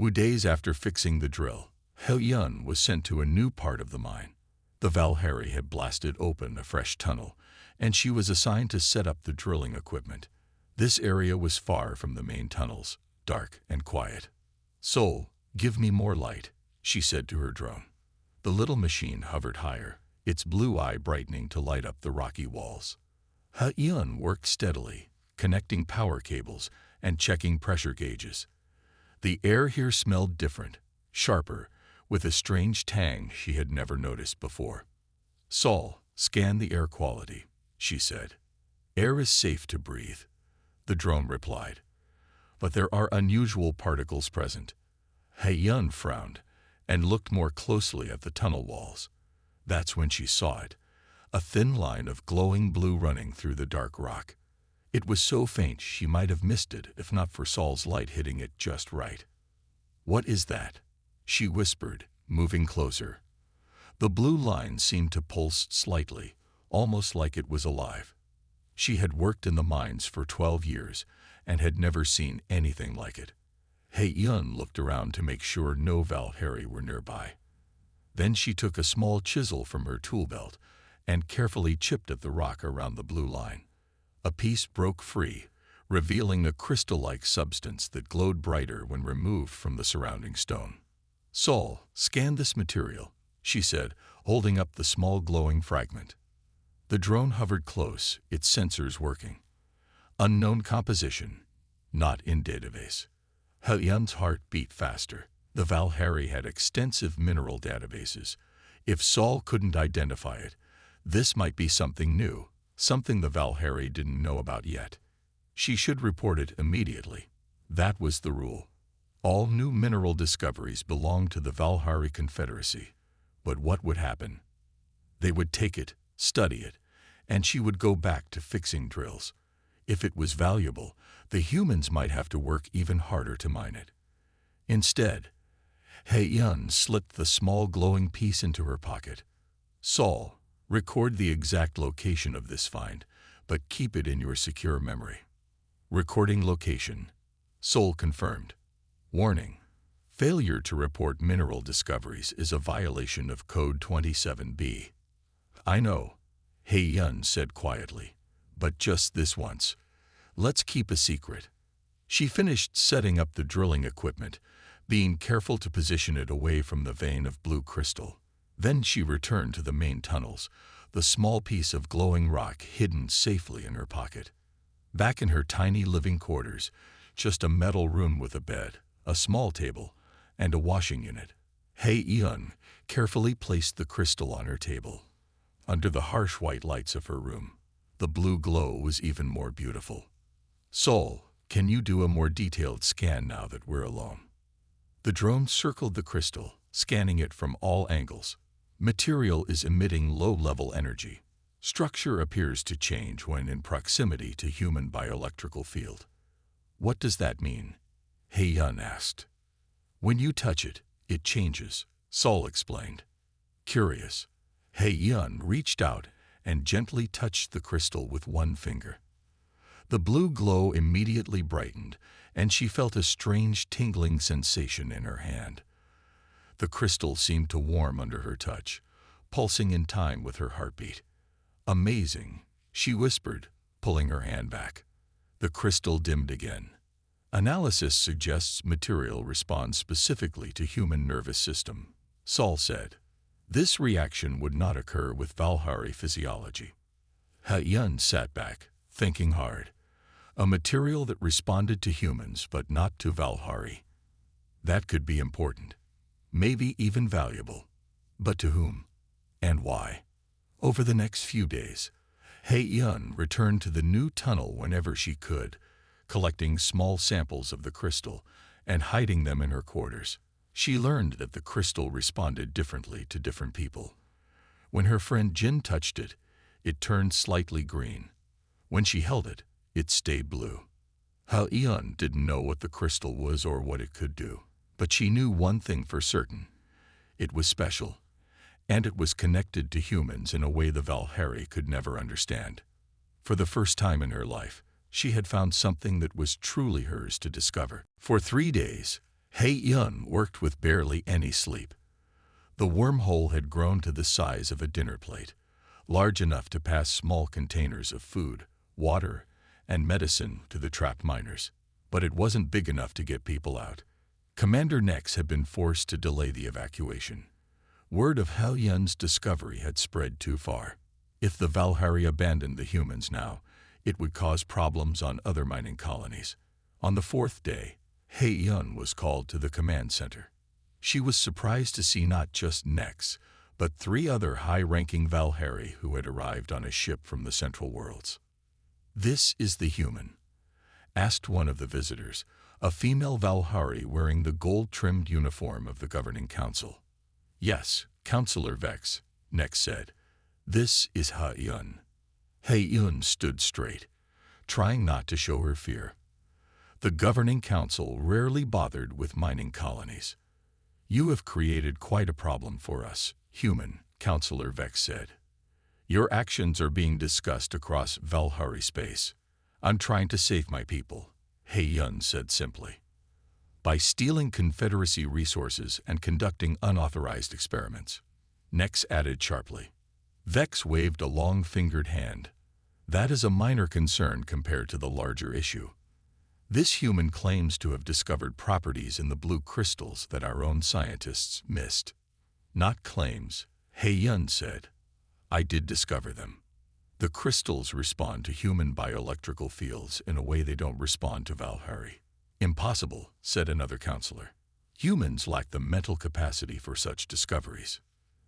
Days after fixing the drill, Yun was sent to a new part of the mine. The Valkyrie had blasted open a fresh tunnel, and she was assigned to set up the drilling equipment. This area was far from the main tunnels, dark and quiet. "Soul, give me more light," she said to her drone. The little machine hovered higher, its blue eye brightening to light up the rocky walls. Yun worked steadily, connecting power cables and checking pressure gauges. The air here smelled different, sharper, with a strange tang she had never noticed before. "Saul, scan the air quality," she said. "Air is safe to breathe," the drone replied. "But there are unusual particles present." Yun frowned and looked more closely at the tunnel walls. That's when she saw it, a thin line of glowing blue running through the dark rock. It was so faint she might have missed it if not for Saul's light hitting it just right. "What is that?" she whispered, moving closer. The blue line seemed to pulse slightly, almost like it was alive. She had worked in the mines for 12 years and had never seen anything like it. Yun looked around to make sure no Valkyrie were nearby. Then she took a small chisel from her tool belt and carefully chipped at the rock around the blue line. A piece broke free, revealing a crystal-like substance that glowed brighter when removed from the surrounding stone. "Saul, scan this material," she said, holding up the small glowing fragment. The drone hovered close, its sensors working. Unknown composition, not in database. Yun's heart beat faster. The Valkyrie had extensive mineral databases. If Saul couldn't identify it, this might be something new, something the Valkyrie didn't know about yet. She should report it immediately. That was the rule. All new mineral discoveries belonged to the Valkyrie Confederacy. But what would happen? They would take it, study it, and she would go back to fixing drills. If it was valuable, the humans might have to work even harder to mine it. Instead, Yun slipped the small glowing piece into her pocket. "Saul, record the exact location of this find, but keep it in your secure memory." "Recording location." Saul confirmed. "Warning. Failure to report mineral discoveries is a violation of Code 27B. "I know," Yun said quietly, "but just this once. Let's keep a secret." She finished setting up the drilling equipment, being careful to position it away from the vein of blue crystal. Then she returned to the main tunnels, the small piece of glowing rock hidden safely in her pocket. Back in her tiny living quarters, just a metal room with a bed, a small table, and a washing unit. Yun carefully placed the crystal on her table. Under the harsh white lights of her room, the blue glow was even more beautiful. "Saul, can you do a more detailed scan now that we're alone?" The drone circled the crystal, scanning it from all angles. Material is emitting low-level energy. Structure appears to change when in proximity to human bioelectrical field. "What does that mean?" Yun asked. "When you touch it, it changes," Saul explained. Curious, Yun reached out and gently touched the crystal with one finger. The blue glow immediately brightened, and she felt a strange tingling sensation in her hand. The crystal seemed to warm under her touch, pulsing in time with her heartbeat. "Amazing," she whispered, pulling her hand back. The crystal dimmed again. "Analysis suggests material responds specifically to human nervous system," Saul said. "This reaction would not occur with Valkyrie physiology." Yun sat back, thinking hard. A material that responded to humans but not to Valkyrie. That could be important. Maybe even valuable. But to whom? And why? Over the next few days, Yun returned to the new tunnel whenever she could, collecting small samples of the crystal and hiding them in her quarters. She learned that the crystal responded differently to different people. When her friend Jin touched it, it turned slightly green. When she held it, it stayed blue. Yun didn't know what the crystal was or what it could do, but she knew one thing for certain. It was special, and it was connected to humans in a way the Valkyrie could never understand. For the first time in her life, she had found something that was truly hers to discover. For 3 days, He Yun worked with barely any sleep. The wormhole had grown to the size of a dinner plate, large enough to pass small containers of food, water, and medicine to the trapped miners. But it wasn't big enough to get people out. Commander Nex had been forced to delay the evacuation. Word of He Yun's discovery had spread too far. If the Valhari abandoned the humans now, it would cause problems on other mining colonies. On the fourth day, He Yun was called to the command center. She was surprised to see not just Nex, but 3 other high-ranking Valhari who had arrived on a ship from the Central Worlds. "This is the human?" asked one of the visitors, a female Valhari wearing the gold-trimmed uniform of the governing council. "Yes, Counselor Vex," Nex said. "This is He Yun." He Yun stood straight, trying not to show her fear. The governing council rarely bothered with mining colonies. "You have created quite a problem for us, human," Counselor Vex said. "Your actions are being discussed across Valhari space." "I'm trying to save my people," He Yun said simply. "By stealing Confederacy resources and conducting unauthorized experiments," Nex added sharply. Vex waved a long-fingered hand. "That is a minor concern compared to the larger issue. This human claims to have discovered properties in the blue crystals that our own scientists missed." "Not claims," He Yun said. "I did discover them. The crystals respond to human bioelectrical fields in a way they don't respond to Valhari." "Impossible," said another counselor. "Humans lack the mental capacity for such discoveries."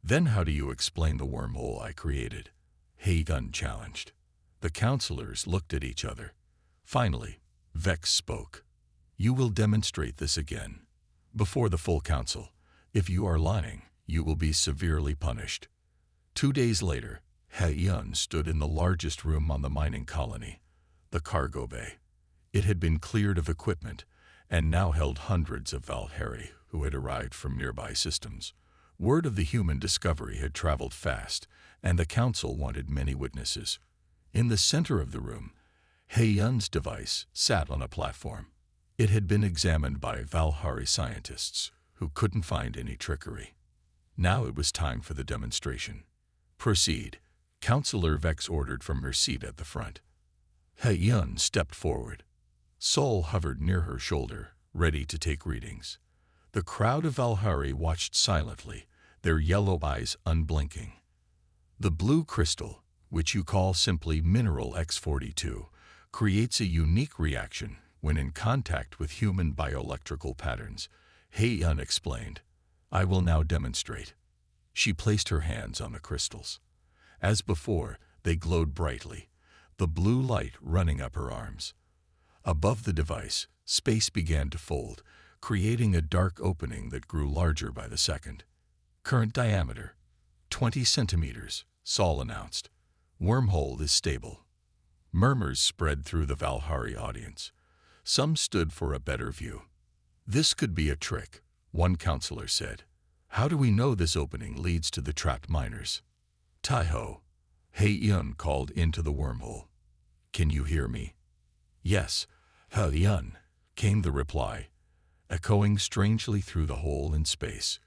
"Then how do you explain the wormhole I created?" He Yun challenged. The counselors looked at each other. Finally, Vex spoke. "You will demonstrate this again, before the full council. If you are lying, you will be severely punished." 2 days later, He Yun stood in the largest room on the mining colony, the cargo bay. It had been cleared of equipment and now held hundreds of Valhari who had arrived from nearby systems. Word of the human discovery had traveled fast, and the council wanted many witnesses. In the center of the room, He Yun's device sat on a platform. It had been examined by Valhari scientists who couldn't find any trickery. Now it was time for the demonstration. "Proceed," Counselor Vex ordered from her seat at the front. He Yun stepped forward. Sol hovered near her shoulder, ready to take readings. The crowd of Valhari watched silently, their yellow eyes unblinking. "The blue crystal, which you call simply Mineral X42, creates a unique reaction when in contact with human bioelectrical patterns," He Yun explained. "I will now demonstrate." She placed her hands on the crystals. As before, they glowed brightly, the blue light running up her arms. Above the device, space began to fold, creating a dark opening that grew larger by the second. "Current diameter, 20 centimeters, Sol announced. "Wormhole is stable." Murmurs spread through the Valhari audience. Some stood for a better view. "This could be a trick," one counselor said. "How do we know this opening leads to the trapped miners?" "Taiho," He Yun called into the wormhole. "Can you hear me?" "Yes, He Yun," came the reply, echoing strangely through the hole in space.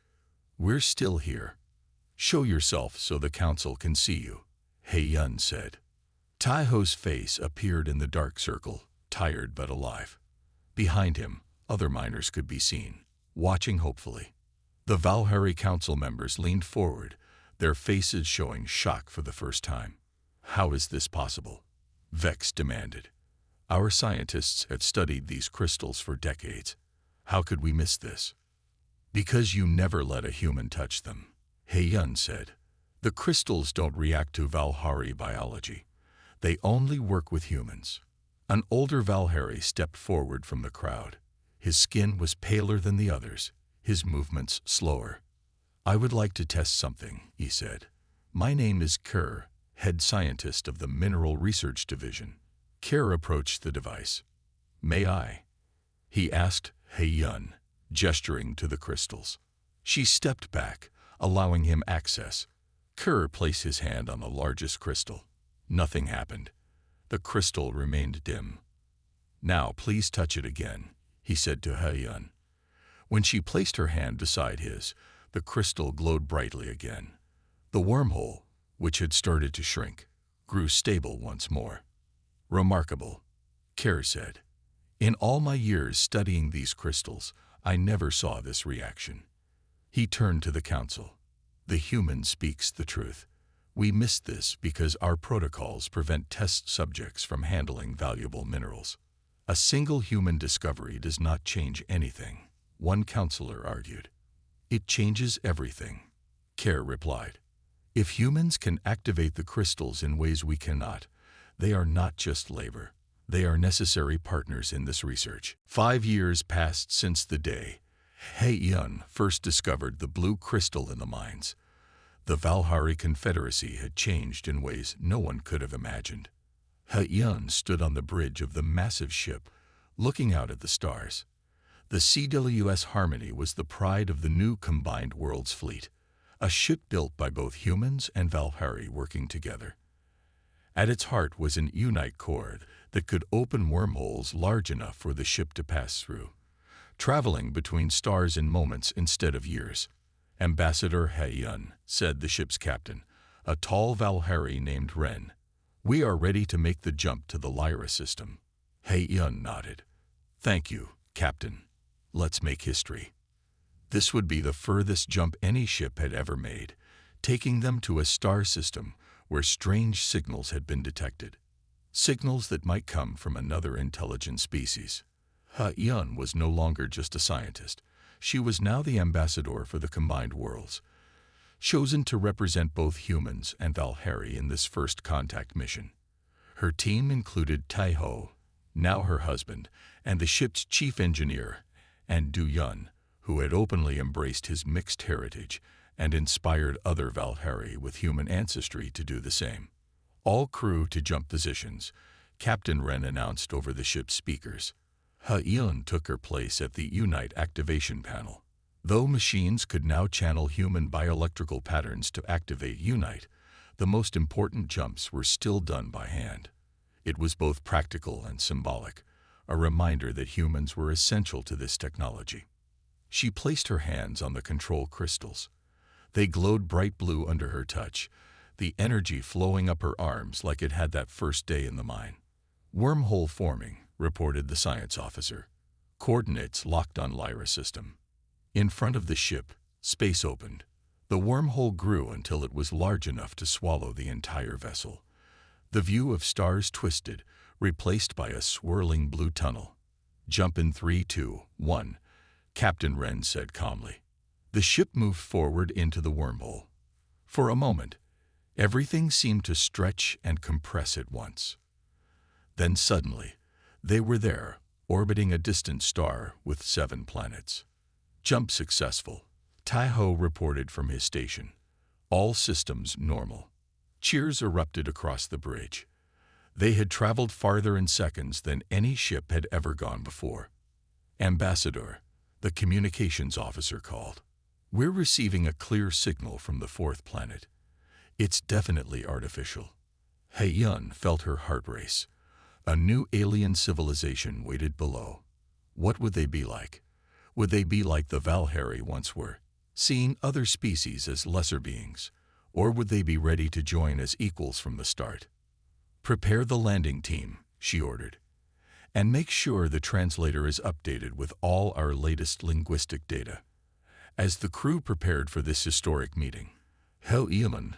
"We're still here." "Show yourself so the council can see you," He Yun said. Taiho's face appeared in the dark circle, tired but alive. Behind him, other miners could be seen, watching hopefully. The Valhari council members leaned forward, their faces showing shock for the first time. "How is this possible?" Vex demanded. "Our scientists have studied these crystals for decades. How could we miss this?" "Because you never let a human touch them," He Yun said. "The crystals don't react to Valhari biology. They only work with humans." An older Valhari stepped forward from the crowd. His skin was paler than the others, his movements slower. "I would like to test something," he said. "My name is Kerr, head scientist of the Mineral Research Division." Kerr approached the device. "May I?" he asked He Yun, gesturing to the crystals. She stepped back, allowing him access. Kerr placed his hand on the largest crystal. Nothing happened. The crystal remained dim. "Now please touch it again," he said to He Yun. When she placed her hand beside his, the crystal glowed brightly again. The wormhole, which had started to shrink, grew stable once more. Remarkable, Kerr said. In all my years studying these crystals, I never saw this reaction. He turned to the council. The human speaks the truth. We missed this because our protocols prevent test subjects from handling valuable minerals. A single human discovery does not change anything, one counselor argued. It changes everything, Kerr replied. If humans can activate the crystals in ways we cannot, they are not just labor. They are necessary partners in this research. 5 years passed since the day He-Yun first discovered the blue crystal in the mines. The Valhari Confederacy had changed in ways no one could have imagined. He-Yun stood on the bridge of the massive ship, looking out at the stars. The CWS Harmony was the pride of the new combined world's fleet, a ship built by both humans and Valhari working together. At its heart was an unite core that could open wormholes large enough for the ship to pass through, traveling between stars in moments instead of years. Ambassador He-Yun, said the ship's captain, a tall Valhari named Ren. We are ready to make the jump to the Lyra system. He-Yun nodded. Thank you, Captain. Let's make history. This would be the furthest jump any ship had ever made, taking them to a star system where strange signals had been detected. Signals that might come from another intelligent species. He-Yun was no longer just a scientist. She was now the ambassador for the combined worlds, chosen to represent both humans and Valhari in this first contact mission. Her team included Tai-Ho, now her husband, and the ship's chief engineer, and Du-Yun, who had openly embraced his mixed heritage and inspired other Valhari with human ancestry to do the same. All crew to jump positions, Captain Ren announced over the ship's speakers. He-Yun took her place at the Unite activation panel. Though machines could now channel human bioelectrical patterns to activate Unite, the most important jumps were still done by hand. It was both practical and symbolic, a reminder that humans were essential to this technology. She placed her hands on the control crystals. They glowed bright blue under her touch, the energy flowing up her arms like it had that first day in the mine. Wormhole forming, reported the science officer. Coordinates locked on Lyra system. In front of the ship, space opened. The wormhole grew until it was large enough to swallow the entire vessel. The view of stars twisted, replaced by a swirling blue tunnel. Jump in 3, 2, 1, Captain Ren said calmly. The ship moved forward into the wormhole. For a moment, everything seemed to stretch and compress at once. Then suddenly, they were there, orbiting a distant star with 7 planets. Jump successful, Tai-Ho reported from his station. All systems normal. Cheers erupted across the bridge. They had traveled farther in seconds than any ship had ever gone before. Ambassador, the communications officer called. We're receiving a clear signal from the 4th planet. It's definitely artificial. He-Yun felt her heart race. A new alien civilization waited below. What would they be like? Would they be like the Valhari once were, seeing other species as lesser beings? Or would they be ready to join as equals from the start? Prepare the landing team, she ordered. And make sure the translator is updated with all our latest linguistic data. As the crew prepared for this historic meeting, He-Yun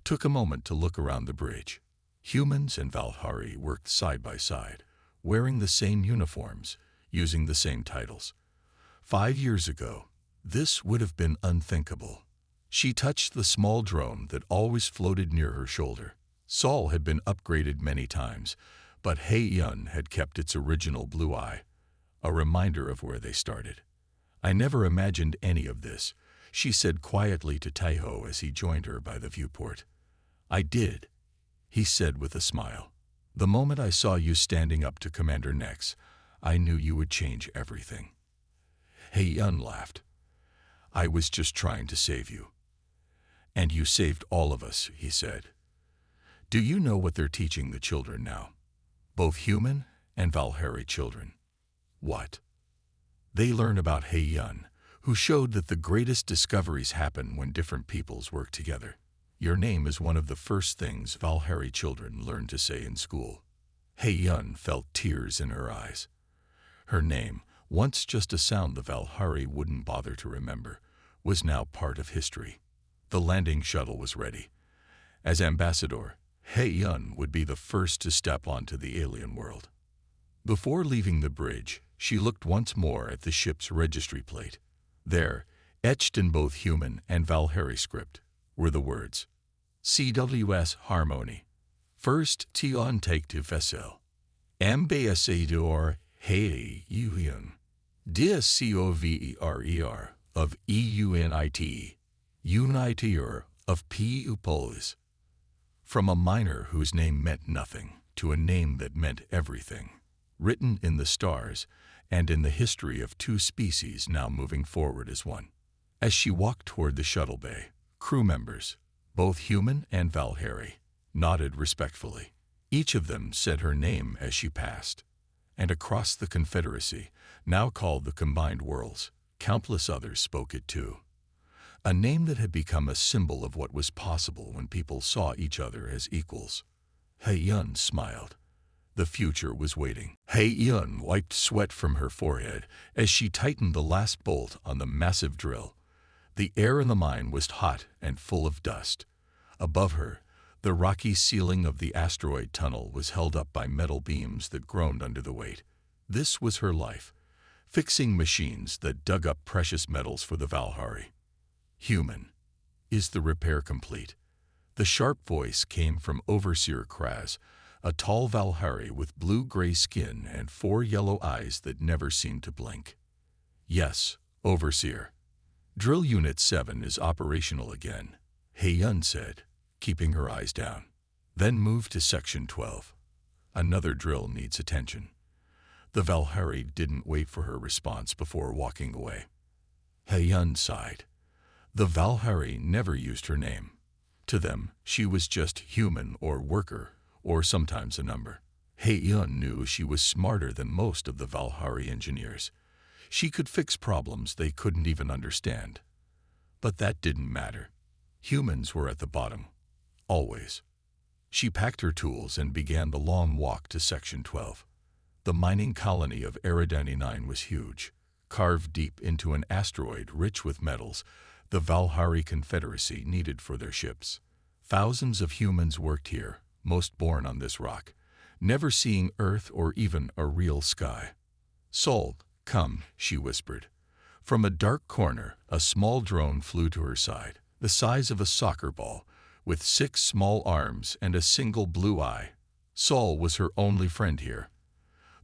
took a moment to look around the bridge. Humans and Valhari worked side by side, wearing the same uniforms, using the same titles. 5 years ago, this would have been unthinkable. She touched the small drone that always floated near her shoulder. Sol had been upgraded many times, but He-Yun had kept its original blue eye, a reminder of where they started. I never imagined any of this, she said quietly to Tai-Ho as he joined her by the viewport. I did, he said with a smile. The moment I saw you standing up to Commander Nex, I knew you would change everything. He-Yun laughed. I was just trying to save you. And you saved all of us, he said. Do you know what they're teaching the children now? Both human and Valhari children. What? They learn about He-Yun, who showed that the greatest discoveries happen when different peoples work together. Your name is one of the first things Valhari children learn to say in school. Hei-yun felt tears in her eyes. Her name, once just a sound the Valhari wouldn't bother to remember, was now part of history. The landing shuttle was ready. As ambassador, Hei-yun would be the first to step onto the alien world. Before leaving the bridge, she looked once more at the ship's registry plate. There, etched in both human and Valhari script, were the words, CWS Harmony, First Tion Take to Vessel, Ambassador Hei-yun, Dia Cover of EUNIT, Unitier of Polis. From a miner whose name meant nothing to a name that meant everything, written in the stars and in the history of two species now moving forward as one. As she walked toward the shuttle bay, crew members, both human and Valhari, nodded respectfully. Each of them said her name as she passed. And across the Confederacy, now called the Combined Worlds, countless others spoke it too. A name that had become a symbol of what was possible when people saw each other as equals. Hei-yun smiled. The future was waiting. Hei-yun wiped sweat from her forehead as she tightened the last bolt on the massive drill. The air in the mine was hot and full of dust. Above her, the rocky ceiling of the asteroid tunnel was held up by metal beams that groaned under the weight. This was her life, fixing machines that dug up precious metals for the Valhari. Human, is the repair complete? The sharp voice came from Overseer Kraz, a tall Valhari with blue-gray skin and 4 yellow eyes that never seemed to blink. Yes, Overseer. Drill Unit 7 is operational again, Hei-yun said, keeping her eyes down. Then move to Section 12. Another drill needs attention. The Valhari didn't wait for her response before walking away. Hei-yun sighed. The Valhari never used her name. To them, she was just human or worker, or sometimes a number. Hei-yun knew she was smarter than most of the Valhari engineers. She could fix problems they couldn't even understand. But that didn't matter. Humans were at the bottom. Always. She packed her tools and began the long walk to Section 12. The mining colony of Eridani 9 was huge, carved deep into an asteroid rich with metals the Valhari Confederacy needed for their ships. Thousands of humans worked here, most born on this rock, never seeing Earth or even a real sky. Sol, come, she whispered. From a dark corner, a small drone flew to her side, the size of a soccer ball, with 6 small arms and a single blue eye. Sol was her only friend here.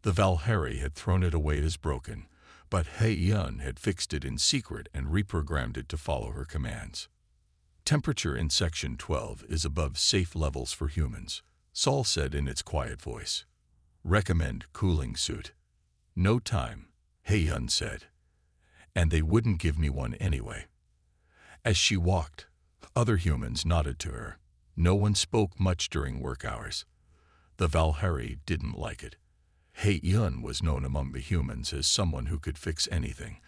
The Valhari had thrown it away as broken, but Hei-yun had fixed it in secret and reprogrammed it to follow her commands. Temperature in Section 12 is above safe levels for humans, Sol said in its quiet voice. Recommend cooling suit. No time, Hei-yun said. And they wouldn't give me one anyway. As she walked, other humans nodded to her. No one spoke much during work hours. The Valhari didn't like it. Hei-yun was known among the humans as someone who could fix anything,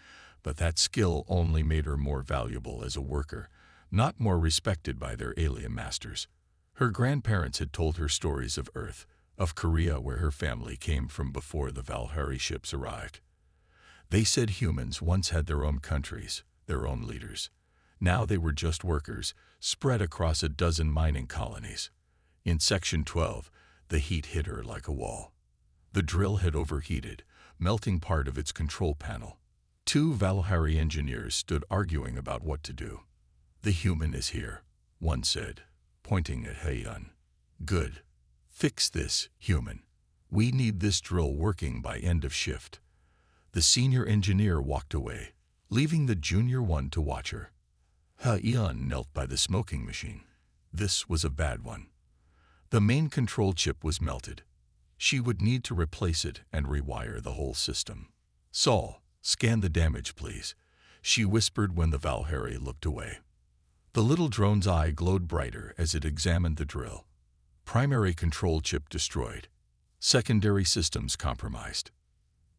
but that skill only made her more valuable as a worker, not more respected by their alien masters. Her grandparents had told her stories of Earth, of Korea where her family came from before the Valhari ships arrived. They said humans once had their own countries, their own leaders. Now they were just workers, spread across a dozen mining colonies. In Section 12, the heat hit her like a wall. The drill had overheated, melting part of its control panel. 2 Valhari engineers stood arguing about what to do. The human is here, one said, pointing at Hei-yun. Good. Fix this, human. We need this drill working by end of shift. The senior engineer walked away, leaving the junior one to watch her. Hei-yun knelt by the smoking machine. This was a bad one. The main control chip was melted. She would need to replace it and rewire the whole system. Sol, scan the damage, please, she whispered when the Valhari looked away. The little drone's eye glowed brighter as it examined the drill. Primary control chip destroyed. Secondary systems compromised.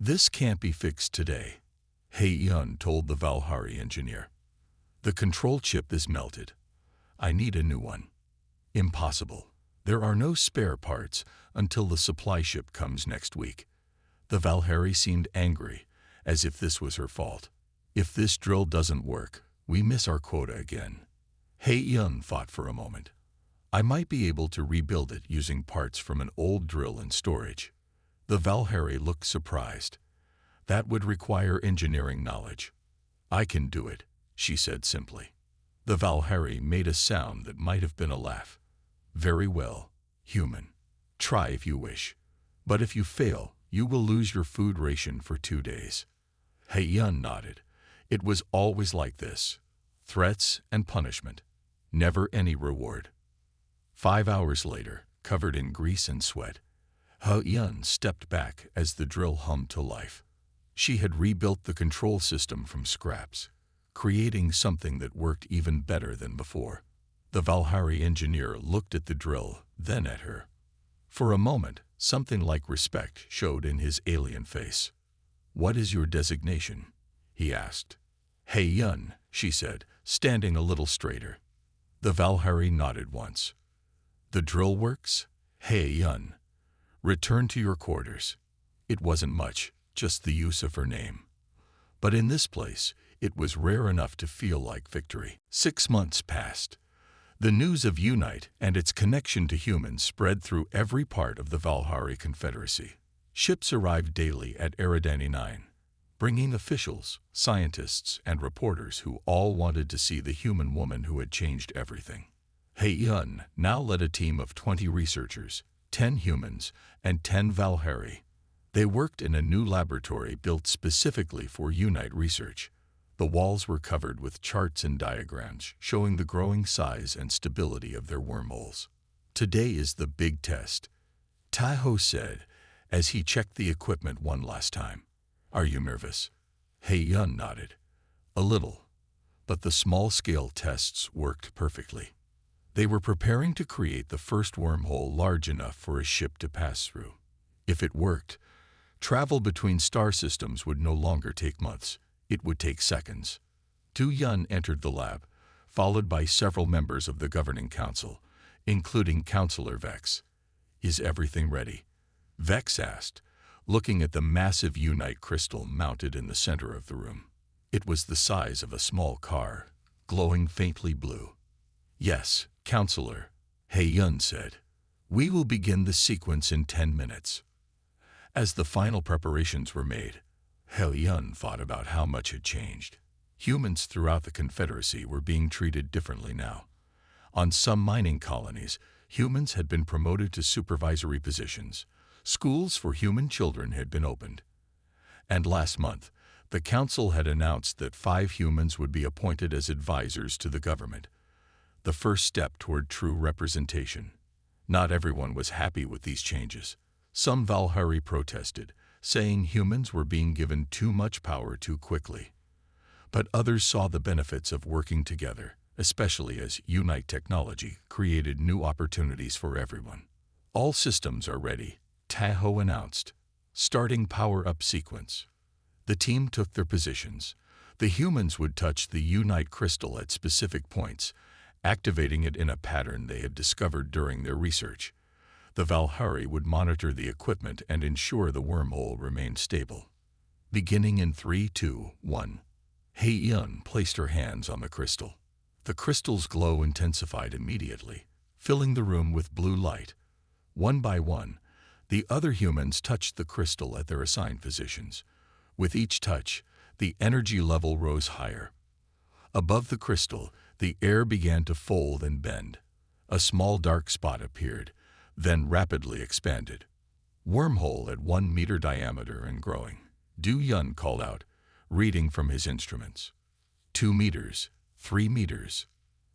This can't be fixed today. Yun told the Valhari engineer. The control chip is melted. I need a new one. Impossible. There are no spare parts until the supply ship comes next week. The Valhari seemed angry, as if this was her fault. If this drill doesn't work, we miss our quota again. Yun thought for a moment. I might be able to rebuild it using parts from an old drill in storage. The Valhari looked surprised. That would require engineering knowledge. I can do it, she said simply. The Valhari made a sound that might have been a laugh. Very well, human. Try if you wish. But if you fail, you will lose your food ration for 2 days. Yun nodded. It was always like this. Threats and punishment. Never any reward. 5 hours later, covered in grease and sweat, Yun stepped back as the drill hummed to life. She had rebuilt the control system from scraps, creating something that worked even better than before. The Valhari engineer looked at the drill, then at her. For a moment, something like respect showed in his alien face. What is your designation? He asked. Yun, she said, standing a little straighter. The Valhari nodded once. The drill works? Yun. Return to your quarters. It wasn't much, just the use of her name. But in this place, it was rare enough to feel like victory. 6 months passed. The news of Unite and its connection to humans spread through every part of the Valhari Confederacy. Ships arrived daily at Eridani 9, bringing officials, scientists, and reporters who all wanted to see the human woman who had changed everything. Yun now led a team of 20 researchers, 10 humans, and 10 Valhari. They worked in a new laboratory built specifically for Unite research. The walls were covered with charts and diagrams showing the growing size and stability of their wormholes. Today is the big test, Tahoe said as he checked the equipment one last time. Are you nervous? Yun nodded. A little. But the small-scale tests worked perfectly. They were preparing to create the first wormhole large enough for a ship to pass through. If it worked, travel between star systems would no longer take months. It would take seconds. Yun entered the lab, followed by several members of the governing council, including Councillor Vex. Is everything ready? Vex asked, looking at the massive Unite crystal mounted in the center of the room. It was the size of a small car, glowing faintly blue. Yes, Councillor, Yun said. We will begin the sequence in 10 minutes. As the final preparations were made, Yun thought about how much had changed. Humans throughout the Confederacy were being treated differently now. On some mining colonies, humans had been promoted to supervisory positions. Schools for human children had been opened. And last month, the council had announced that 5 humans would be appointed as advisors to the government. The first step toward true representation. Not everyone was happy with these changes. Some Valhari protested, saying humans were being given too much power too quickly. But others saw the benefits of working together, especially as Unite technology created new opportunities for everyone. All systems are ready, Tahoe announced. Starting power-up sequence. The team took their positions. The humans would touch the Unite crystal at specific points, activating it in a pattern they had discovered during their research. The Valhari would monitor the equipment and ensure the wormhole remained stable. Beginning in 3, 2, 1. Yun placed her hands on the crystal. The crystal's glow intensified immediately, filling the room with blue light. One by one, the other humans touched the crystal at their assigned positions. With each touch, the energy level rose higher. Above the crystal, the air began to fold and bend. A small dark spot appeared, then rapidly expanded. Wormhole at 1 meter diameter and growing, Yun called out, reading from his instruments. 2 meters, 3 meters.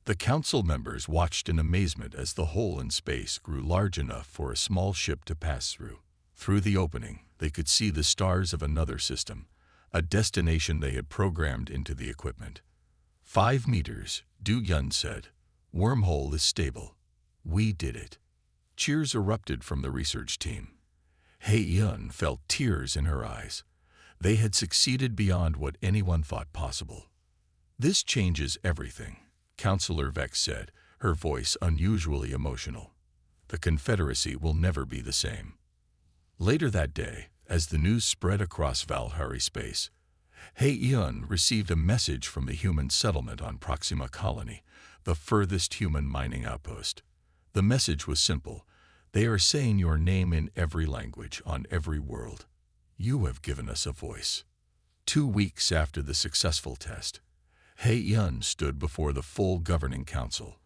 The council members watched in amazement as the hole in space grew large enough for a small ship to pass through. Through the opening, they could see the stars of another system, a destination they had programmed into the equipment. 5 meters, Yun said. Wormhole is stable. We did it. Cheers erupted from the research team. Yun felt tears in her eyes. They had succeeded beyond what anyone thought possible. "This changes everything," Counselor Vex said, her voice unusually emotional. "The Confederacy will never be the same." Later that day, as the news spread across Valhari space, Hei-Yun received a message from the human settlement on Proxima Colony, the furthest human mining outpost. The message was simple. "They are saying your name in every language, on every world. You have given us a voice." 2 weeks after the successful test, Hei-Yun stood before the full governing council.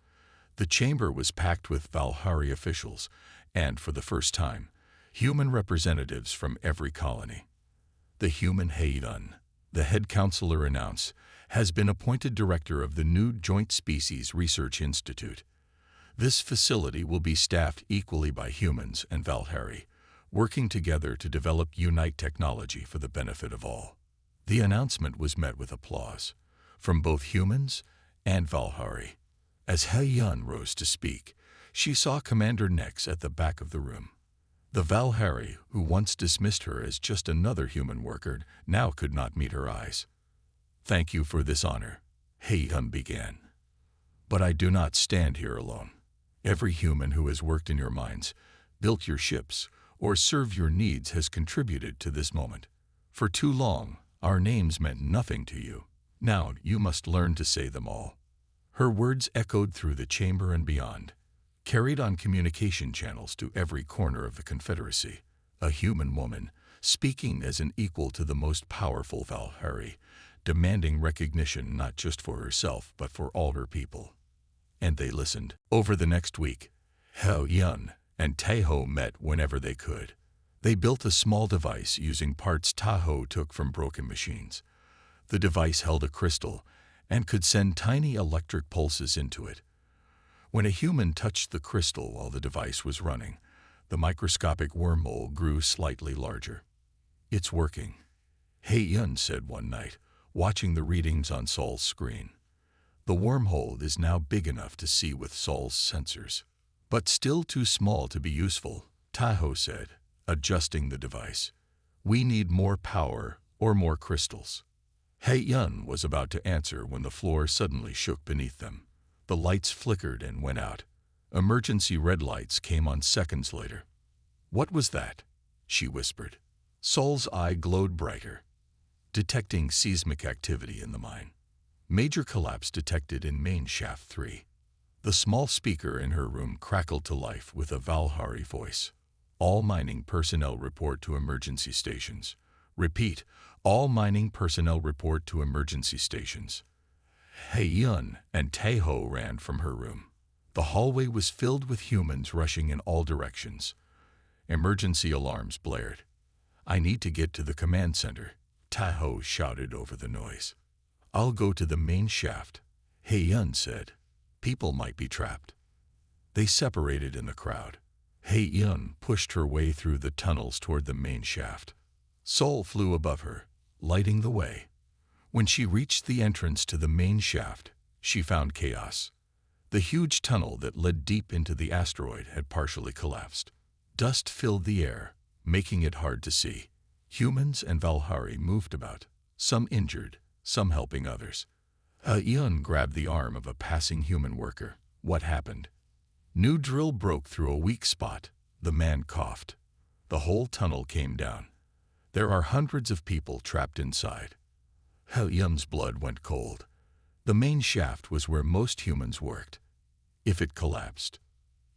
The chamber was packed with Valhari officials, and for the first time, human representatives from every colony. The human Hei-Yun, the head counselor announced, has been appointed director of the new Joint Species Research Institute. This facility will be staffed equally by humans and Valhari, working together to develop unite technology for the benefit of all. The announcement was met with applause from both humans and Valhari. As Hei-Yun rose to speak, she saw Commander Nex at the back of the room. The Valhari, who once dismissed her as just another human worker, now could not meet her eyes. "Thank you for this honor," Hei-Yun began. "But I do not stand here alone. Every human who has worked in your mines, built your ships, or served your needs has contributed to this moment. For too long, our names meant nothing to you. Now you must learn to say them all." Her words echoed through the chamber and beyond, carried on communication channels to every corner of the Confederacy. A human woman, speaking as an equal to the most powerful Valhari, demanding recognition not just for herself but for all her people. And they listened. Over the next week, Hei-Yun and Taeho met whenever they could. They built a small device using parts Taeho took from broken machines. The device held a crystal and could send tiny electric pulses into it. When a human touched the crystal while the device was running, the microscopic wormhole grew slightly larger. "It's working," Hei-Yun said one night, watching the readings on Sol's screen. "The wormhole is now big enough to see with Sol's sensors, but still too small to be useful," Taeho said, adjusting the device. "We need more power or more crystals." Hei-Yun was about to answer when the floor suddenly shook beneath them. The lights flickered and went out. Emergency red lights came on seconds later. "What was that?" she whispered. Sol's eye glowed brighter, detecting seismic activity in the mine. "Major collapse detected in main shaft 3. The small speaker in her room crackled to life with a Valhari voice. "All mining personnel report to emergency stations. Repeat, all mining personnel report to emergency stations." Hei-Yun and Taeho ran from her room. The hallway was filled with humans rushing in all directions. Emergency alarms blared. "I need to get to the command center," Taeho shouted over the noise. "I'll go to the main shaft," Hei-Yun said. "People might be trapped." They separated in the crowd. Hei-Yun pushed her way through the tunnels toward the main shaft. Sol flew above her, lighting the way. When she reached the entrance to the main shaft, she found chaos. The huge tunnel that led deep into the asteroid had partially collapsed. Dust filled the air, making it hard to see. Humans and Valhari moved about, some injured, some helping others. Hei-Yun grabbed the arm of a passing human worker. "What happened?" "New drill broke through a weak spot," the man coughed. "The whole tunnel came down. There are hundreds of people trapped inside." Hei-Yun's blood went cold. The main shaft was where most humans worked. If it collapsed,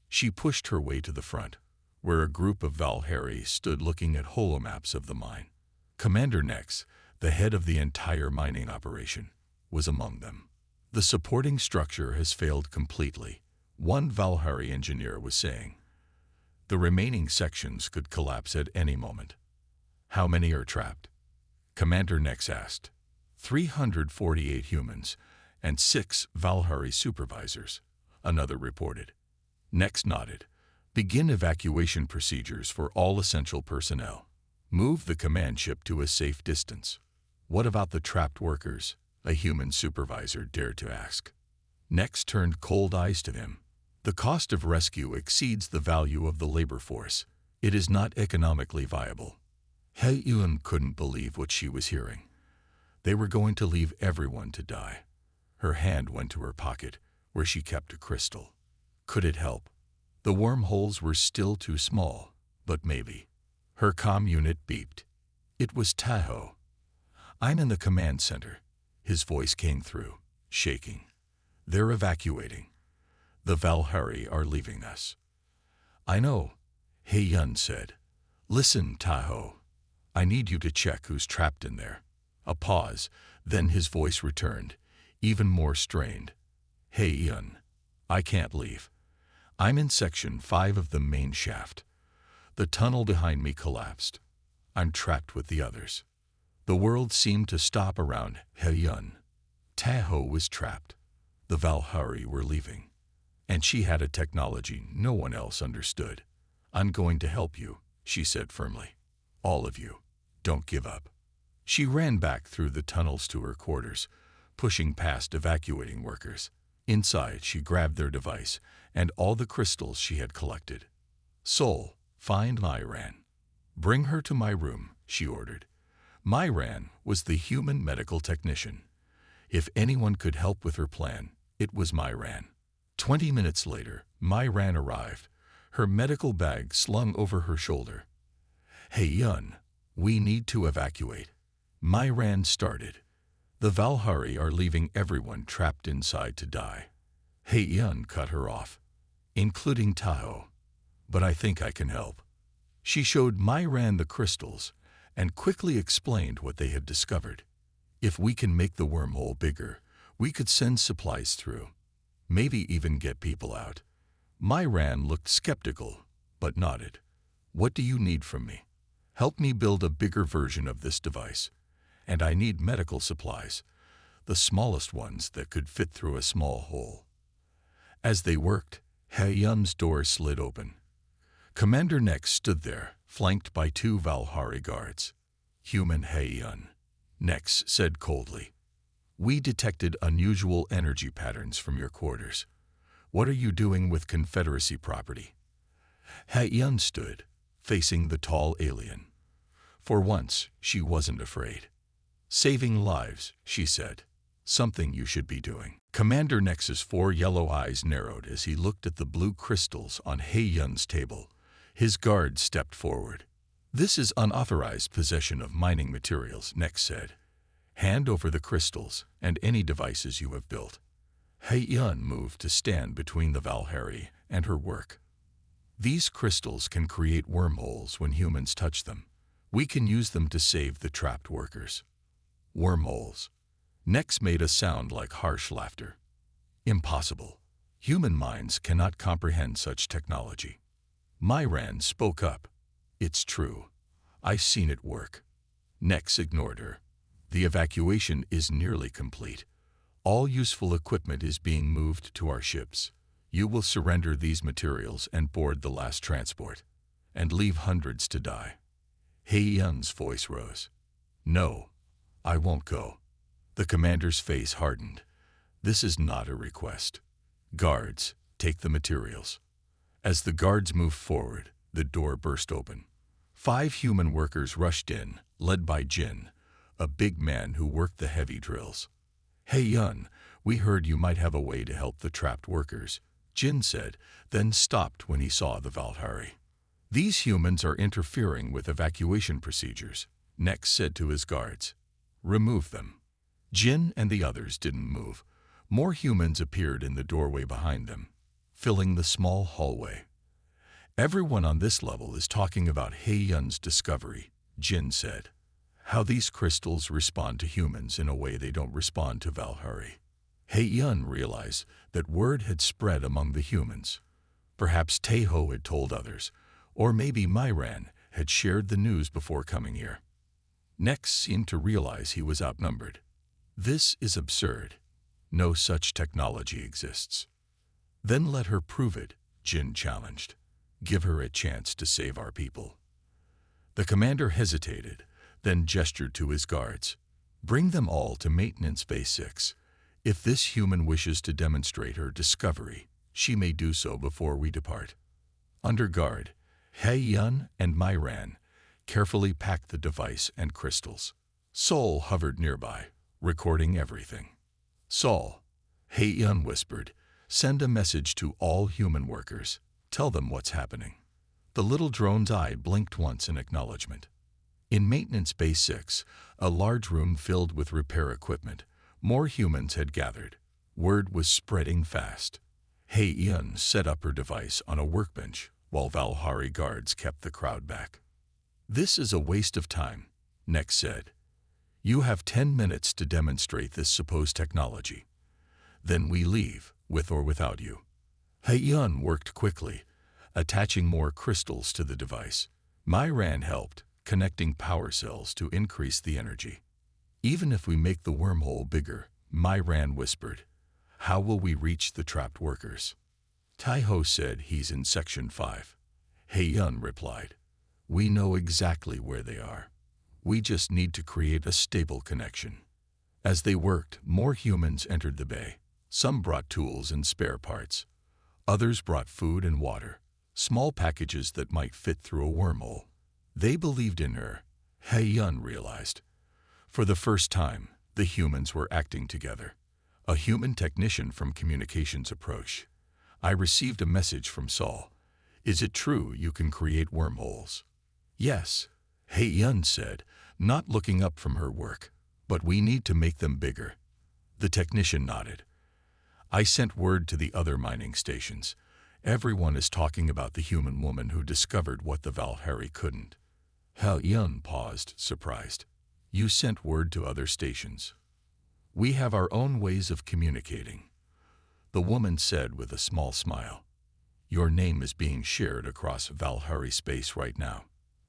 she pushed her way to the front, where a group of Valhari stood looking at holomaps of the mine. Commander Nex, the head of the entire mining operation, was among them. "The supporting structure has failed completely," one Valhari engineer was saying. "The remaining sections could collapse at any moment." "How many are trapped?" Commander Nex asked. 348 humans and 6 Valhari supervisors, another reported. Nex nodded. "Begin evacuation procedures for all essential personnel. Move the command ship to a safe distance." "What about the trapped workers?" a human supervisor dared to ask. Nex turned cold eyes to him. "The cost of rescue exceeds the value of the labor force. It is not economically viable." He Yun couldn't believe what she was hearing. They were going to leave everyone to die. Her hand went to her pocket, where she kept a crystal. Could it help? The wormholes were still too small, but maybe. Her comm unit beeped. It was Tahoe. "I'm in the command center." His voice came through, shaking. "They're evacuating. The Valhari are leaving us." "I know," He Yun said. "Listen, Tahoe. I need you to check who's trapped in there." A pause, then his voice returned, even more strained. "He Yun, I can't leave. I'm in Section 5 of the main shaft. The tunnel behind me collapsed. I'm trapped with the others." The world seemed to stop around He Yun. Tahoe was trapped. The Valhari were leaving. And she had a technology no one else understood. "I'm going to help you," she said firmly. "All of you. Don't give up." She ran back through the tunnels to her quarters, pushing past evacuating workers. Inside, she grabbed their device and all the crystals she had collected. "Soul, find Myran. Bring her to my room," she ordered. Myran was the human medical technician. If anyone could help with her plan, it was Myran. 20 minutes later, Myran arrived, her medical bag slung over her shoulder. "Hey Yun, we need to evacuate." Myran started. "The Valhari are leaving everyone trapped inside to die." Hey Yun cut her off, "Including Tahoe. But I think I can help." She showed Myran the crystals and quickly explained what they had discovered. "If we can make the wormhole bigger, we could send supplies through. Maybe even get people out." Myran looked skeptical, but nodded. "What do you need from me?" "Help me build a bigger version of this device. And I need medical supplies, the smallest ones that could fit through a small hole." As they worked, He Yun's door slid open. Commander Nex stood there, flanked by 2 Valhari guards. "Human He Yun," Nex said coldly. "We detected unusual energy patterns from your quarters. What are you doing with Confederacy property?" He Yun stood, facing the tall alien. For once, she wasn't afraid. "Saving lives," she said. "Something you should be doing." Commander Nex's 4 yellow eyes narrowed as he looked at the blue crystals on He Yun's table. His guard stepped forward. "This is unauthorized possession of mining materials," Nex said. "Hand over the crystals and any devices you have built." He Yun moved to stand between the Valhari and her work. "These crystals can create wormholes when humans touch them. We can use them to save the trapped workers." "Wormholes." Nex made a sound like harsh laughter. "Impossible. Human minds cannot comprehend such technology." Myran spoke up. "It's true. I've seen it work." Nex ignored her. "The evacuation is nearly complete. All useful equipment is being moved to our ships. You will surrender these materials and board the last transport, and leave hundreds to die." He Yun's voice rose. "No, I won't go." The commander's face hardened. "This is not a request. Guards, take the materials." As the guards moved forward, the door burst open. 5 human workers rushed in, led by Jin, a big man who worked the heavy drills. "Hey Yun, we heard you might have a way to help the trapped workers," Jin said, then stopped when he saw the Valhari. "These humans are interfering with evacuation procedures," Nex said to his guards. "Remove them." Jin and the others didn't move. More humans appeared in the doorway behind them, filling the small hallway. "Everyone on this level is talking about He Yun's discovery," Jin said. "How these crystals respond to humans in a way they don't respond to Valhari." He Yun realized that word had spread among the humans. Perhaps Tahoe had told others, or maybe Myran had shared the news before coming here. Nex seemed to realize he was outnumbered. "This is absurd. No such technology exists." "Then let her prove it," Jin challenged. "Give her a chance to save our people." The commander hesitated, then gestured to his guards. "Bring them all to Maintenance Base 6. If this human wishes to demonstrate her discovery, she may do so before we depart." Under guard, He Yun and Myran, carefully packed the device and crystals. Sol hovered nearby, recording everything. Sol, Hei-Yun whispered, send a message to all human workers. Tell them what's happening. The little drone's eye blinked once in acknowledgement. In Maintenance Bay 6, a large room filled with repair equipment, more humans had gathered. Word was spreading fast. Hei-Yun set up her device on a workbench while Valhari guards kept the crowd back. This is a waste of time, Nex said. You have 10 minutes to demonstrate this supposed technology. Then we leave, with or without you. Hei-Yun worked quickly, attaching more crystals to the device. Myran helped, connecting power cells to increase the energy. Even if we make the wormhole bigger, Myran whispered, how will we reach the trapped workers? Taiho said he's in Section 5. Hei-Yun replied, we know exactly where they are. We just need to create a stable connection. As they worked, more humans entered the bay. Some brought tools and spare parts. Others brought food and water, small packages that might fit through a wormhole. They believed in her, Hei-Yun realized. For the first time, the humans were acting together. A human technician from communications approached. I received a message from Sol. Is it true you can create wormholes? Yes, Hei-Yun said, not looking up from her work. But we need to make them bigger. The technician nodded. I sent word to the other mining stations. Everyone is talking about the human woman who discovered what the Valhari couldn't. Hei-Yun paused, surprised. You sent word to other stations. We have our own ways of communicating. The woman said with a small smile. Your name is being shared across Valhari space right now.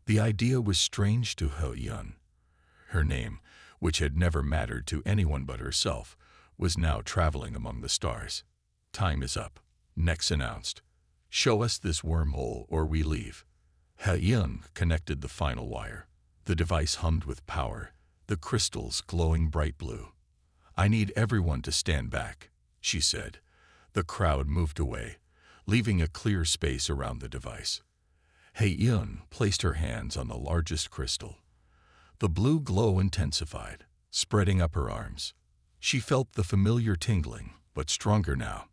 The idea was strange to Hei-Yun. Her name, which had never mattered to anyone but herself, was now traveling among the stars. Time is up, Nex announced. Show us this wormhole or we leave. Hei-Yun connected the final wire. The device hummed with power, the crystals glowing bright blue. I need everyone to stand back, she said. The crowd moved away, leaving a clear space around the device. Hei-Yun placed her hands on the largest crystal. The blue glow intensified, spreading up her arms. She felt the familiar tingling, but stronger now.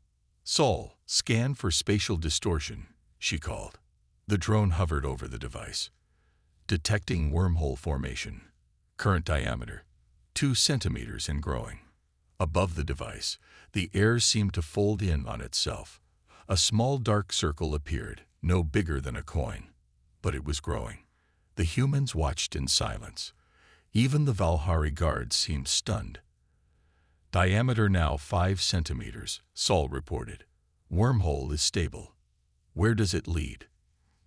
Sol, scan for spatial distortion, she called. The drone hovered over the device. Detecting wormhole formation. Current diameter, 2 centimeters and growing. Above the device, the air seemed to fold in on itself. A small dark circle appeared, no bigger than a coin. But it was growing. The humans watched in silence. Even the Valhari guards seemed stunned. Diameter now 5 centimeters, Sol reported. Wormhole is stable. Where does it lead?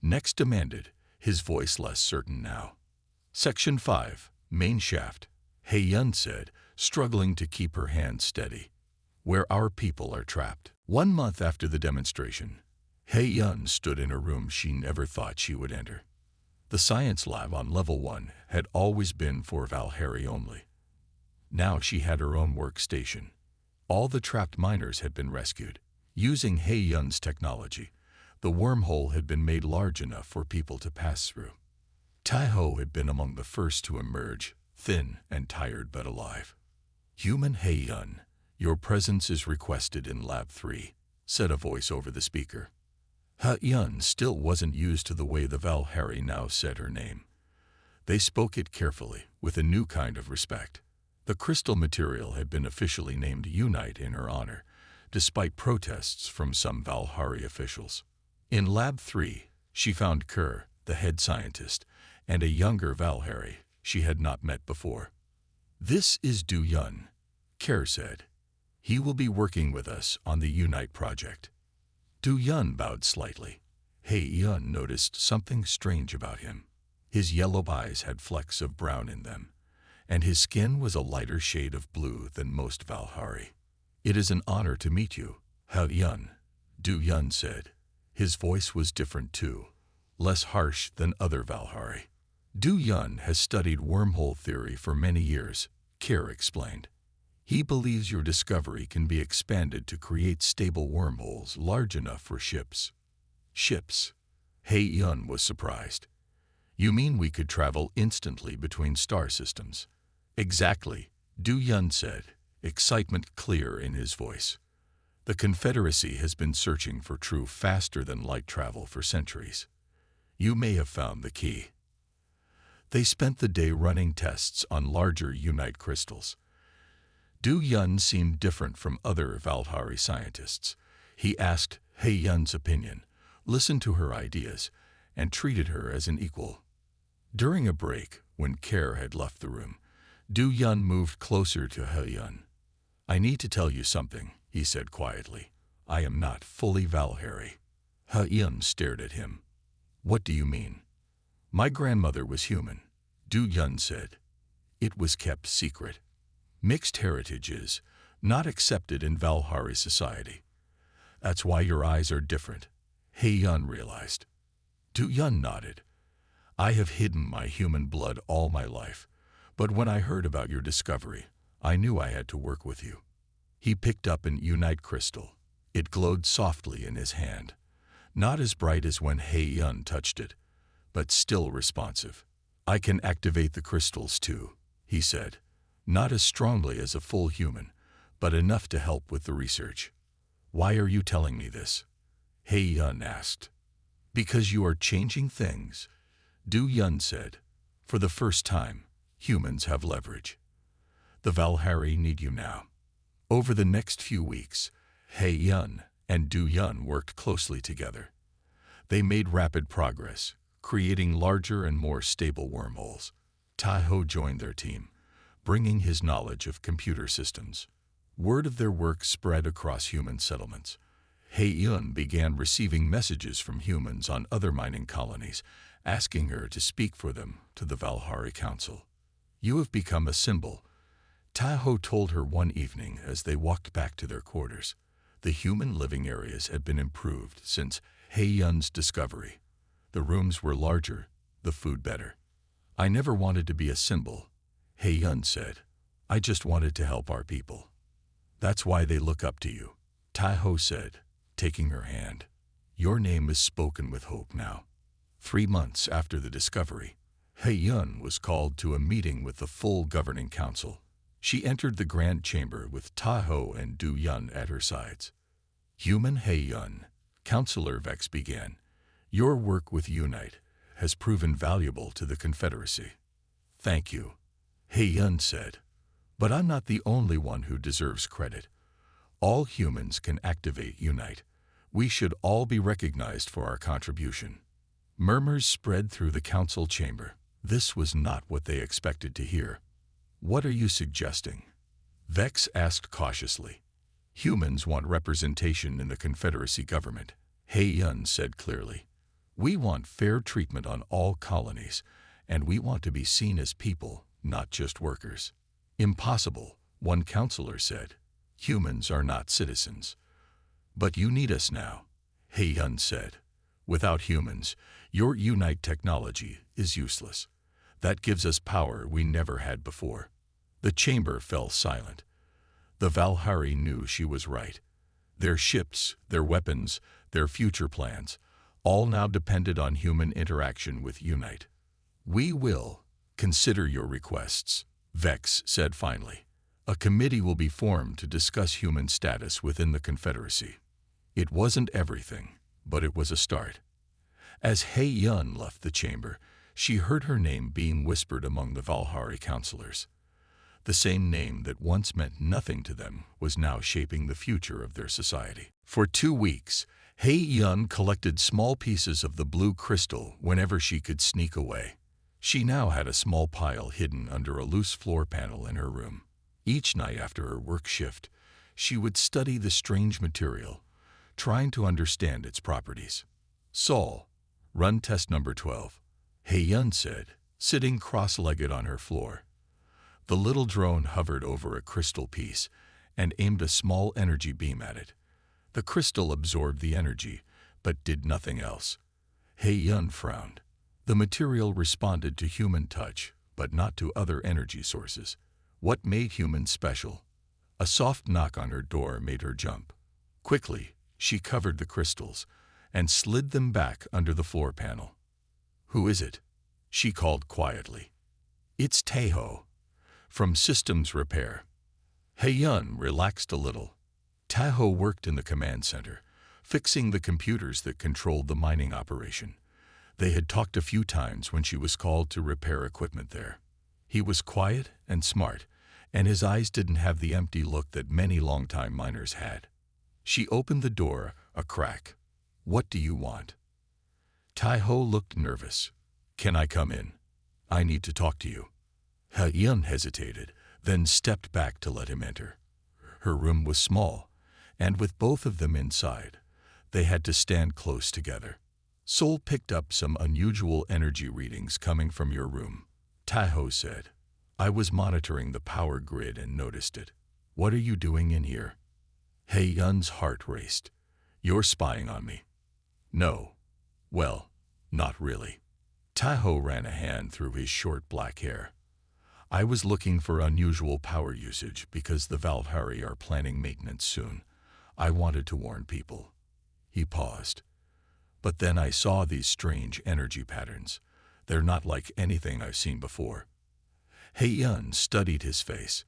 Nex demanded, his voice less certain now. Section 5, main shaft, Hei-Yun said, struggling to keep her hands steady. Where our people are trapped. 1 month after the demonstration, Hei-Yun stood in a room she never thought she would enter. The science lab on level 1 had always been for Valhari only. Now she had her own workstation. All the trapped miners had been rescued. Using Hei-Yun's technology, the wormhole had been made large enough for people to pass through. Taiho had been among the first to emerge, thin and tired but alive. Human Hei-Yun, your presence is requested in Lab 3, said a voice over the speaker. Hei-Yun still wasn't used to the way the Valhari now said her name. They spoke it carefully, with a new kind of respect. The crystal material had been officially named Unite in her honor, despite protests from some Valhari officials. In Lab 3, she found Kerr, the head scientist, and a younger Valhari she had not met before. This is Du-Yun, Kerr said. He will be working with us on the Unite project. Du-Yun bowed slightly. Hei-Yun noticed something strange about him. His yellow eyes had flecks of brown in them, and his skin was a lighter shade of blue than most Valhari. It is an honor to meet you, Hei-Yun, Du-Yun said. His voice was different too, less harsh than other Valhari. Du-Yun has studied wormhole theory for many years, Kerr explained. He believes your discovery can be expanded to create stable wormholes large enough for ships. Ships? Hei-Yun was surprised. You mean we could travel instantly between star systems? Exactly, Du Yun said, excitement clear in his voice. The Confederacy has been searching for true faster-than-light travel for centuries. You may have found the key. They spent the day running tests on larger Unite crystals. Du Yun seemed different from other Valhari scientists. He asked He Yun's opinion, listened to her ideas, and treated her as an equal. During a break, when Kerr had left the room, Du Yun moved closer to He Yun. I need to tell you something, he said quietly. I am not fully Valhari. He Yun stared at him. What do you mean? My grandmother was human, Du Yun said. It was kept secret. Mixed heritage is not accepted in Valhari society. That's why your eyes are different, He Yun realized. Du Yun nodded. I have hidden my human blood all my life, but when I heard about your discovery, I knew I had to work with you. He picked up an Unite crystal. It glowed softly in his hand, not as bright as when He Yun touched it, but still responsive. I can activate the crystals too, he said, not as strongly as a full human, but enough to help with the research. Why are you telling me this? He Yun asked. Because you are changing things, Du Yun said. For the first time, humans have leverage. The Valhari need you now. Over the next few weeks, He Yun and Du Yun worked closely together. They made rapid progress, creating larger and more stable wormholes. Taho joined their team, bringing his knowledge of computer systems. Word of their work spread across human settlements. He Yun began receiving messages from humans on other mining colonies, asking her to speak for them to the Valhari Council. You have become a symbol, Taho told her one evening as they walked back to their quarters. The human living areas had been improved since He Yun's discovery. The rooms were larger, the food better. I never wanted to be a symbol, He Yun said. I just wanted to help our people. That's why they look up to you, Taho said, taking her hand. Your name is spoken with hope now. 3 months after the discovery, He Yun was called to a meeting with the full governing council. She entered the grand chamber with Taho and Du Yun at her sides. Human He Yun, Councillor Vex began. Your work with Unite has proven valuable to the Confederacy. Thank you, He Yun said. But I'm not the only one who deserves credit. All humans can activate Unite. We should all be recognized for our contribution. Murmurs spread through the council chamber. This was not what they expected to hear. What are you suggesting? Vex asked cautiously. Humans want representation in the Confederacy government, He Yun said clearly. We want fair treatment on all colonies, and we want to be seen as people, not just workers. Impossible, one counselor said. Humans are not citizens. But you need us now, He Yun said. Without humans, your Unite technology is useless. That gives us power we never had before. The chamber fell silent. The Valhari knew she was right. Their ships, their weapons, their future plans, all now depended on human interaction with Unite. We will consider your requests, Vex said finally. A committee will be formed to discuss human status within the Confederacy. It wasn't everything, but it was a start. As He Yun left the chamber, she heard her name being whispered among the Valhari counselors. The same name that once meant nothing to them was now shaping the future of their society. For 2 weeks, He Yun collected small pieces of the blue crystal whenever she could sneak away. She now had a small pile hidden under a loose floor panel in her room. Each night after her work shift, she would study the strange material, trying to understand its properties. Saul, run test number 12, He Yun said, sitting cross-legged on her floor. The little drone hovered over a crystal piece and aimed a small energy beam at it. The crystal absorbed the energy, but did nothing else. He Yun frowned. The material responded to human touch, but not to other energy sources. What made humans special? A soft knock on her door made her jump. Quickly, she covered the crystals and slid them back under the floor panel. Who is it? She called quietly. It's Taeho, from Systems Repair. Hae-yun relaxed a little. Taeho worked in the command center, fixing the computers that controlled the mining operation. They had talked a few times when she was called to repair equipment there. He was quiet and smart, and his eyes didn't have the empty look that many longtime miners had. She opened the door a crack. What do you want? Taeho looked nervous. Can I come in? I need to talk to you. Hae-yun hesitated, then stepped back to let him enter. Her room was small, and with both of them inside, they had to stand close together. Sol picked up some unusual energy readings coming from your room. Taeho said, I was monitoring the power grid and noticed it. What are you doing in here? Hae-yun's heart raced. You're spying on me. No. Well, not really. Taeho ran a hand through his short black hair. I was looking for unusual power usage because the Valkyrie are planning maintenance soon. I wanted to warn people. He paused. But then I saw these strange energy patterns. They're not like anything I've seen before. Hae-yun studied his face.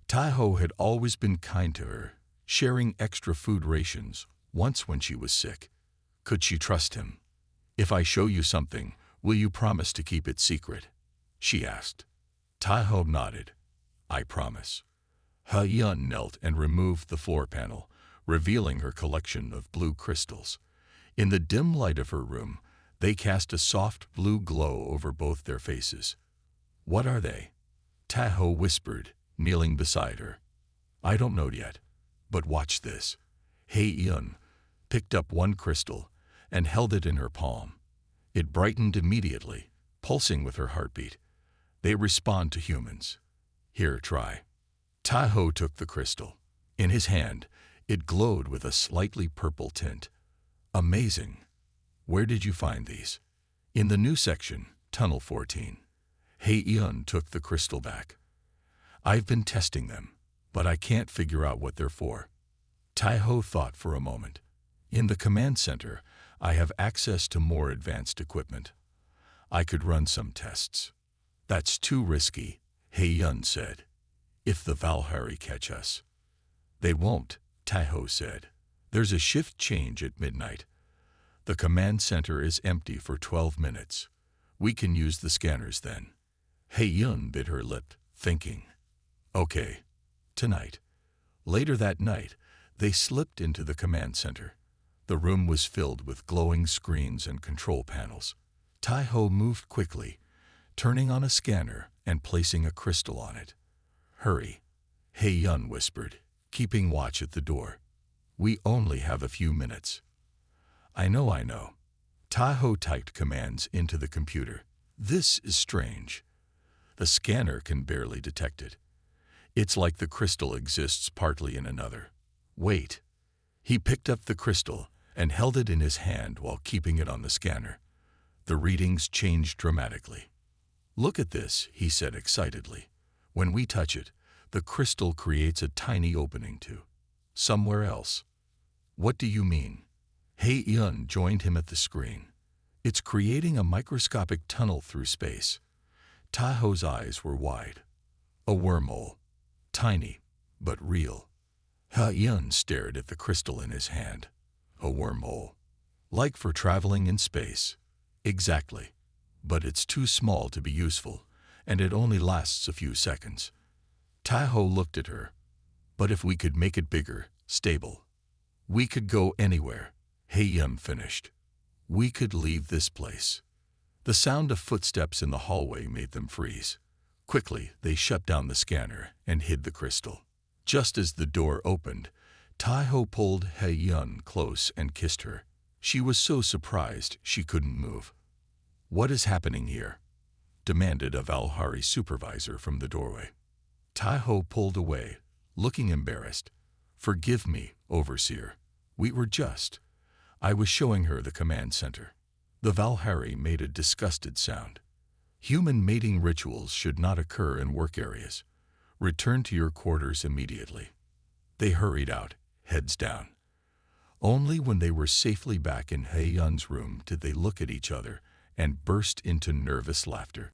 Taeho had always been kind to her, sharing extra food rations, once when she was sick. Could she trust him? If I show you something, will you promise to keep it secret? She asked. Taeho nodded. I promise. Hae-yun knelt and removed the floor panel, revealing her collection of blue crystals. In the dim light of her room, they cast a soft blue glow over both their faces. What are they? Taeho whispered, kneeling beside her. I don't know yet, but watch this. Hae-yun picked up one crystal and held it in her palm. It brightened immediately, pulsing with her heartbeat. They respond to humans. Here, try. Taeho took the crystal. In his hand, it glowed with a slightly purple tint. Amazing. Where did you find these? In the new section, Tunnel 14. Hae-yun took the crystal back. I've been testing them, but I can't figure out what they're for. Taeho thought for a moment. In the command center, I have access to more advanced equipment. I could run some tests. That's too risky, Hae-yun said. If the Valkyrie catch us. They won't, Taeho said. There's a shift change at midnight. The command center is empty for 12 minutes. We can use the scanners then. Hae-yun bit her lip, thinking. Okay, tonight. Later that night, they slipped into the command center. The room was filled with glowing screens and control panels. Taeho moved quickly, turning on a scanner and placing a crystal on it. Hurry, Hae-yun whispered, keeping watch at the door. We only have a few minutes. I know. Taeho typed commands into the computer. This is strange. The scanner can barely detect it. It's like the crystal exists partly in another. Wait. He picked up the crystal and held it in his hand while keeping it on the scanner. The readings changed dramatically. Look at this, he said excitedly. When we touch it, the crystal creates a tiny opening to somewhere else. What do you mean? Hae-yun joined him at the screen. It's creating a microscopic tunnel through space. Taeho's eyes were wide. A wormhole. Tiny, but real. Hae-yun stared at the crystal in his hand. A wormhole. Like for traveling in space. Exactly. But it's too small to be useful, and it only lasts a few seconds. Taeho looked at her. But if we could make it bigger, stable. We could go anywhere, Hae-yun finished. We could leave this place. The sound of footsteps in the hallway made them freeze. Quickly, they shut down the scanner and hid the crystal. Just as the door opened, Taeho pulled Hae-yun close and kissed her. She was so surprised she couldn't move. What is happening here? Demanded a Valkyrie supervisor from the doorway. Taeho pulled away, looking embarrassed. Forgive me, Overseer. We were just. I was showing her the command center. The Valkyrie made a disgusted sound. Human mating rituals should not occur in work areas. Return to your quarters immediately. They hurried out, heads down. Only when they were safely back in Hae-yun's room did they look at each other and burst into nervous laughter.